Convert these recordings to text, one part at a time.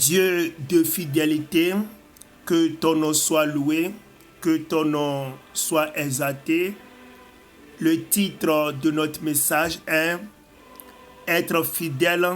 Dieu de fidélité, que ton nom soit loué, que ton nom soit exalté. Le titre de notre message est Être fidèle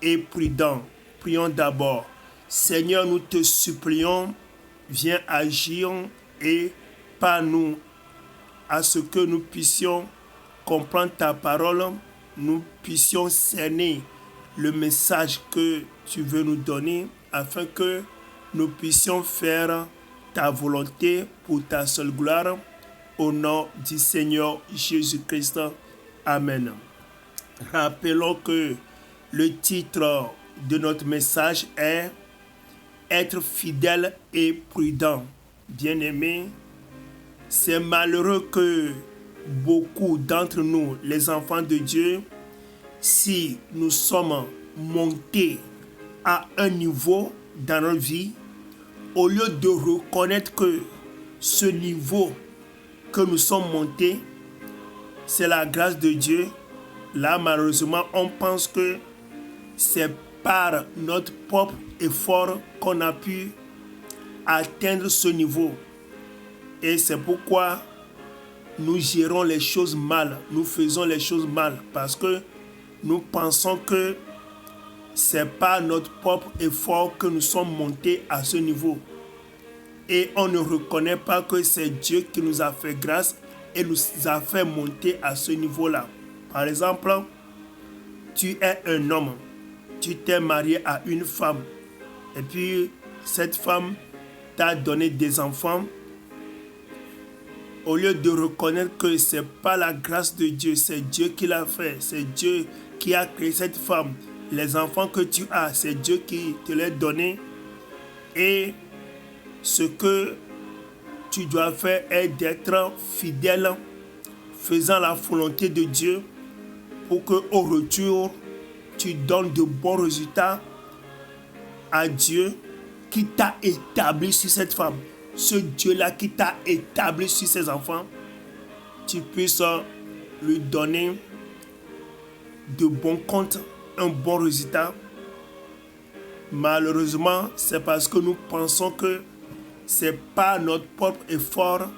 et prudent. Prions d'abord. Seigneur, nous te supplions, viens agir et par nous, à ce que nous puissions comprendre ta parole, nous puissions cerner le message que tu veux nous donner afin que nous puissions faire ta volonté pour ta seule gloire. Au nom du Seigneur Jésus-Christ. Amen. Rappelons que le titre de notre message est Être fidèle et prudent. Bien-aimés, c'est malheureux que beaucoup d'entre nous, les enfants de Dieu, si nous sommes montés à un niveau dans notre vie, au lieu de reconnaître que ce niveau que nous sommes montés, c'est la grâce de Dieu, là malheureusement on pense que c'est par notre propre effort qu'on a pu atteindre ce niveau. Et c'est pourquoi nous gérons les choses mal, nous faisons les choses mal, parce que nous pensons que c'est par notre propre effort que nous sommes montés à ce niveau. Et on ne reconnaît pas que c'est Dieu qui nous a fait grâce et nous a fait monter à ce niveau-là. Par exemple, tu es un homme, tu t'es marié à une femme, et puis cette femme t'a donné des enfants. Au lieu de reconnaître que ce n'est pas la grâce de Dieu, c'est Dieu qui l'a fait, c'est Dieu qui a créé cette femme. Les enfants que tu as, c'est Dieu qui te les a donnés. Et ce que tu dois faire est d'être fidèle, faisant la volonté de Dieu, pour qu'au retour, tu donnes de bons résultats à Dieu qui t'a établi sur cette femme. Ce Dieu-là qui t'a établi sur ses enfants, tu puisses lui donner de bons comptes, un bon résultat. Malheureusement, c'est parce que nous pensons que c'est pas notre propre effort,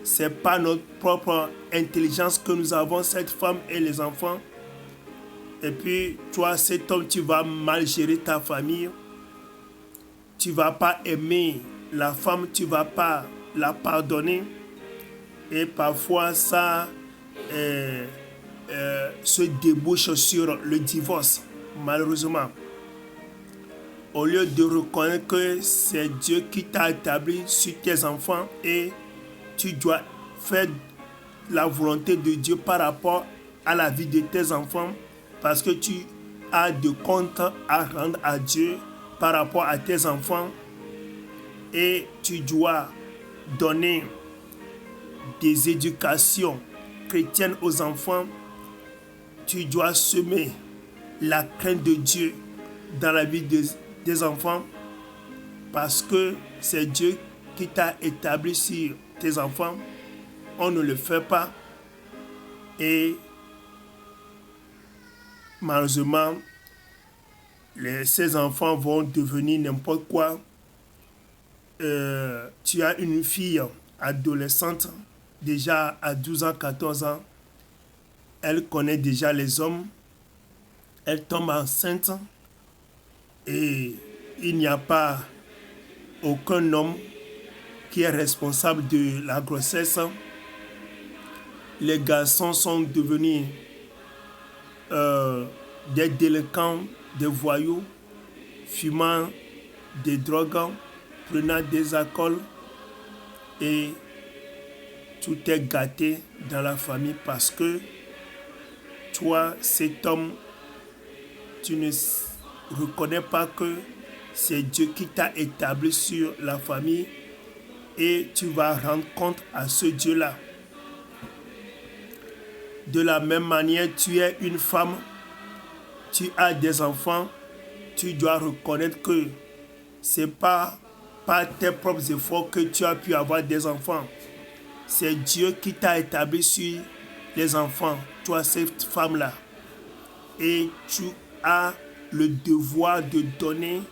c'est pas notre propre intelligence que nous avons cette femme et les enfants. Et puis, toi, cet homme, tu vas mal gérer ta famille. Tu vas pas aimer la femme, tu vas pas la pardonner. Et parfois, ça se débouche sur le divorce, malheureusement. Au lieu de reconnaître que c'est Dieu qui t'a établi sur tes enfants et tu dois faire la volonté de Dieu par rapport à la vie de tes enfants, parce que tu as de comptes à rendre à Dieu par rapport à tes enfants, et tu dois donner des éducations chrétiennes aux enfants. Tu dois semer la crainte de Dieu dans la vie des enfants, parce que c'est Dieu qui t'a établi sur tes enfants. On ne le fait pas et malheureusement ces enfants vont devenir n'importe quoi. Tu as une fille adolescente, déjà à 12 ans, 14 ans, elle connaît déjà les hommes, elle tombe enceinte et il n'y a pas aucun homme qui est responsable de la grossesse. Les garçons sont devenus des délinquants, des voyous, fumant des drogues, prenant des alcools, et tout est gâté dans la famille parce que toi, cet homme, tu ne reconnais pas que c'est Dieu qui t'a établi sur la famille et tu vas rendre compte à ce Dieu-là. De la même manière, tu es une femme, tu as des enfants, tu dois reconnaître que ce n'est pas par tes propres efforts que tu as pu avoir des enfants. C'est Dieu qui t'a établi sur les enfants, toi, cette femme-là. Et tu as le devoir de donner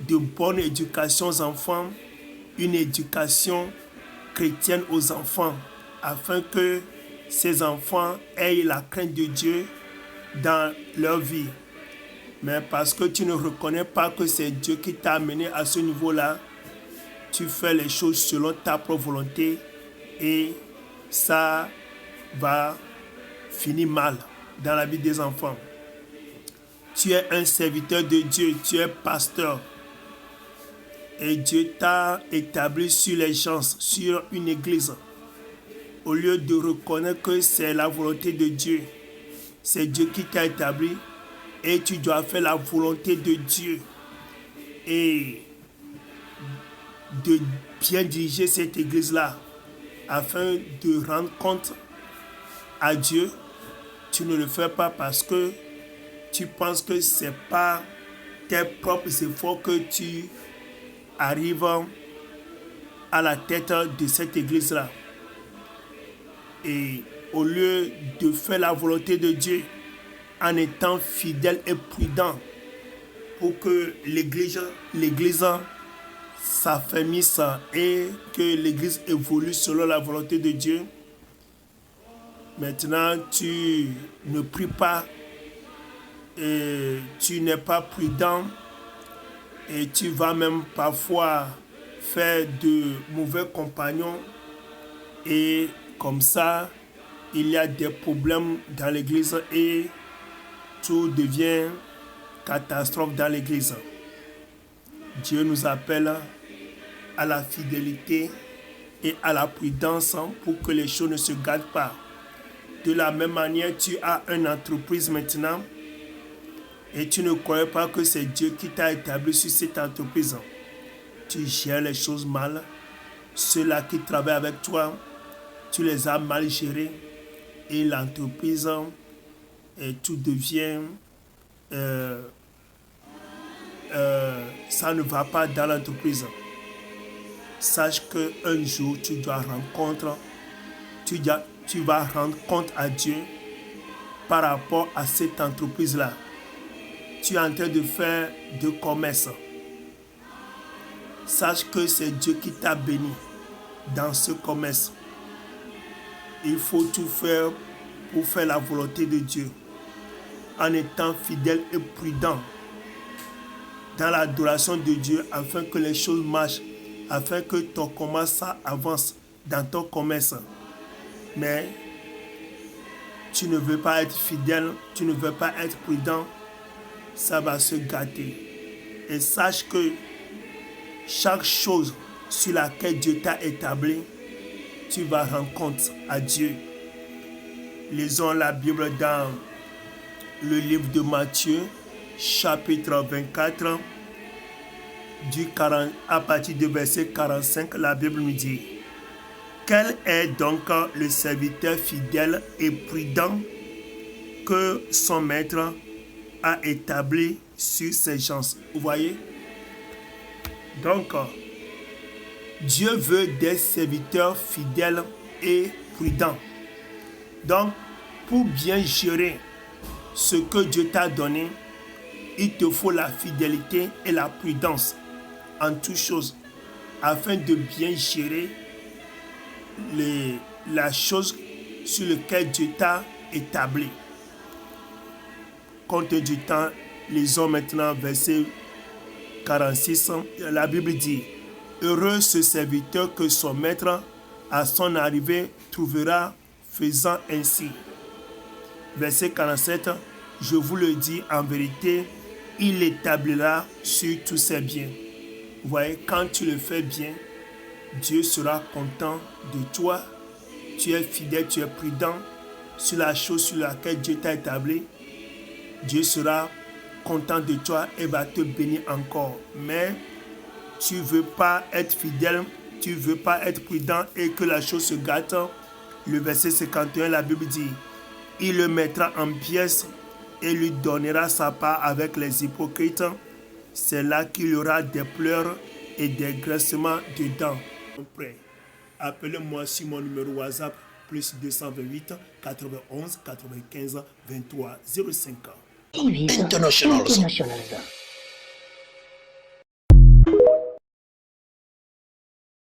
de bonne éducation aux enfants, une éducation chrétienne aux enfants, afin que ces enfants aient la crainte de Dieu dans leur vie. Mais parce que tu ne reconnais pas que c'est Dieu qui t'a amené à ce niveau-là, tu fais les choses selon ta propre volonté et ça va finir mal dans la vie des enfants. Tu es un serviteur de Dieu, tu es pasteur. Et Dieu t'a établi sur les gens, sur une église. Au lieu de reconnaître que c'est la volonté de Dieu, c'est Dieu qui t'a établi et tu dois faire la volonté de Dieu. Et de bien diriger cette église-là afin de rendre compte à Dieu. Tu ne le fais pas parce que tu penses que ce n'est pas tes propres efforts que tu arrives à la tête de cette église-là. Et au lieu de faire la volonté de Dieu en étant fidèle et prudent pour que l'église s'affermisse et que l'église évolue selon la volonté de Dieu, maintenant tu ne pries pas et tu n'es pas prudent et tu vas même parfois faire de mauvais compagnons et comme ça il y a des problèmes dans l'église et tout devient catastrophe dans l'église. Dieu nous appelle à la fidélité et à la prudence pour que les choses ne se gâtent pas. De la même manière, tu as une entreprise maintenant et tu ne crois pas que c'est Dieu qui t'a établi sur cette entreprise. Tu gères les choses mal. Ceux-là qui travaillent avec toi, tu les as mal gérés et l'entreprise et tout devient ça ne va pas dans l'entreprise. Sache qu'un jour tu vas rendre compte à Dieu par rapport à cette entreprise-là. Tu es en train de faire de commerce. Sache que c'est Dieu qui t'a béni dans ce commerce. Il faut tout faire pour faire la volonté de Dieu en étant fidèle et prudent dans l'adoration de Dieu afin que les choses marchent, afin que ton commerce avance dans ton commerce. Mais tu ne veux pas être fidèle, tu ne veux pas être prudent, ça va se gâter. Et sache que chaque chose sur laquelle Dieu t'a établi, tu vas rendre compte à Dieu. Lisons la Bible dans le livre de Matthieu, chapitre 24, à partir du verset 45, la Bible nous dit: quel est donc le serviteur fidèle et prudent que son maître a établi sur ses gens? Vous voyez? Donc, Dieu veut des serviteurs fidèles et prudents. Donc, pour bien gérer ce que Dieu t'a donné, il te faut la fidélité et la prudence en toutes choses, afin de bien gérer la chose sur laquelle Dieu t'a établi. Compte du temps, lisons maintenant verset 46. La Bible dit: heureux ce serviteur que son maître à son arrivée trouvera faisant ainsi. Verset 47. Je vous le dis en vérité, il l'établira sur tous ses biens. Vous voyez, quand tu le fais bien, Dieu sera content de toi. Tu es fidèle, tu es prudent sur la chose sur laquelle Dieu t'a établi. Dieu sera content de toi et va te bénir encore. Mais tu ne veux pas être fidèle, tu ne veux pas être prudent et que la chose se gâte. Le verset 51, la Bible dit: il le mettra en pièces et lui donnera sa part avec les hypocrites. C'est là qu'il y aura des pleurs et des grincements de dents. Appelez-moi sur mon numéro WhatsApp plus 228 91 95 23 05. International.